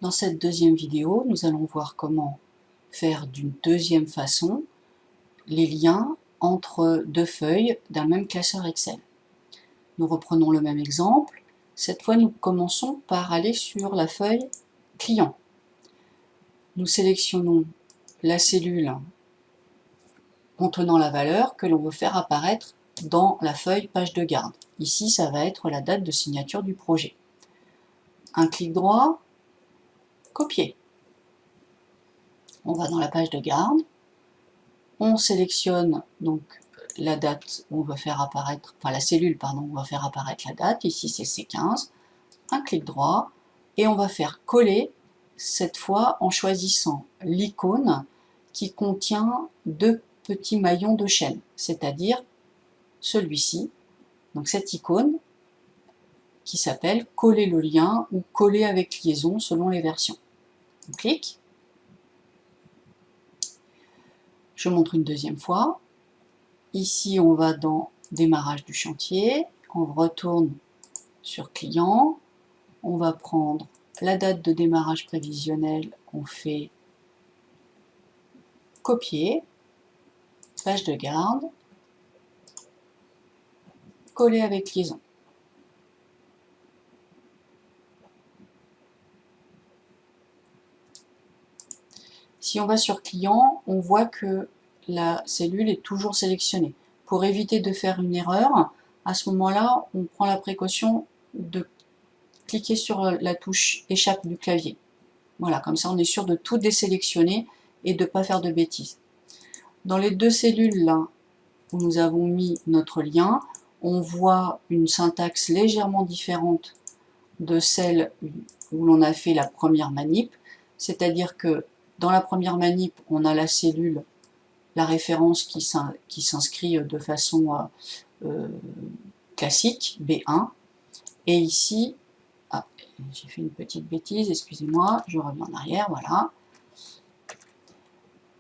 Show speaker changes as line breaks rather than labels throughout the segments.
Dans cette deuxième vidéo, nous allons voir comment faire d'une deuxième façon les liens entre deux feuilles d'un même classeur Excel. Nous reprenons le même exemple. Cette fois, nous commençons par aller sur la feuille client. Nous sélectionnons la cellule contenant la valeur que l'on veut faire apparaître dans la feuille page de garde. Ici, ça va être la date de signature du projet. Un clic droit, copier. On va dans la page de garde, on sélectionne donc la date où on va faire apparaître, enfin la cellule pardon, où on va faire apparaître la date, ici c'est C15, un clic droit, et on va faire coller, cette fois en choisissant l'icône qui contient deux petits maillons de chaîne, c'est-à-dire celui-ci, donc cette icône qui s'appelle coller le lien ou coller avec liaison selon les versions. On clique. Je montre une deuxième fois. Ici, on va dans démarrage du chantier, on retourne sur client, on va prendre la date de démarrage prévisionnel, on fait copier, page de garde, coller avec liaison. Si on va sur client, on voit que la cellule est toujours sélectionnée. Pour éviter de faire une erreur, à ce moment-là, on prend la précaution de cliquer sur la touche échappe du clavier. Voilà, comme ça on est sûr de tout désélectionner et de ne pas faire de bêtises. Dans les deux cellules là où nous avons mis notre lien, on voit une syntaxe légèrement différente de celle où l'on a fait la première manip, c'est-à-dire que dans la première manip, on a la cellule, la référence qui s'inscrit de façon classique, B1, et ici, ah, j'ai fait une petite bêtise, excusez-moi, je reviens en arrière, voilà.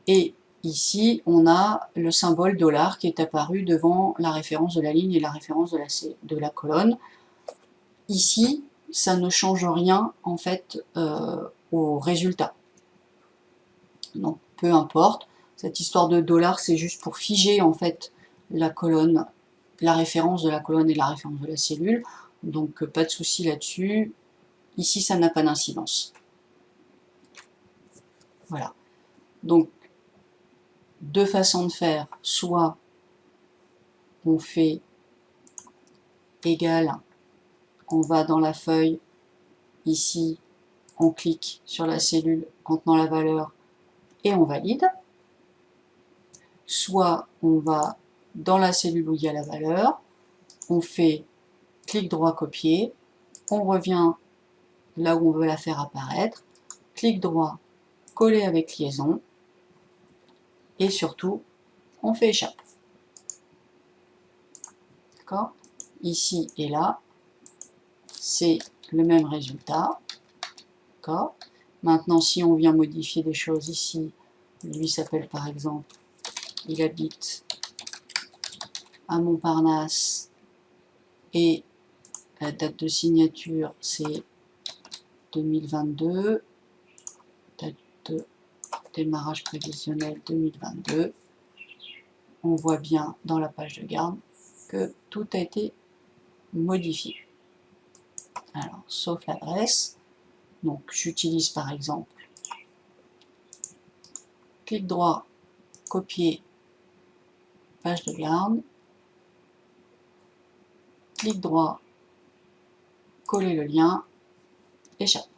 Et ici, on a le symbole $ qui est apparu devant la référence de la ligne et la référence de la colonne. Ici, ça ne change rien en fait au résultat. Donc peu importe, cette histoire de $, c'est juste pour figer en fait la colonne, la référence de la colonne et la référence de la cellule. Donc pas de souci là-dessus. Ici, ça n'a pas d'incidence. Voilà. Donc deux façons de faire, soit on fait égal, on va dans la feuille, ici, on clique sur la cellule contenant la valeur et on valide. Soit on va dans la cellule où il y a la valeur, on fait clic droit copier, on revient là où on veut la faire apparaître, clic droit coller avec liaison, et surtout on fait échappe. D'accord? Ici et là, c'est le même résultat. D'accord? Maintenant, si on vient modifier des choses ici, lui s'appelle par exemple, il habite à Montparnasse et la date de signature c'est 2022, date de démarrage prévisionnel 2022. On voit bien dans la page de garde que tout a été modifié. Alors, sauf l'adresse. Donc, j'utilise par exemple clic droit, copier, page de garde, clic droit, coller le lien, échappe.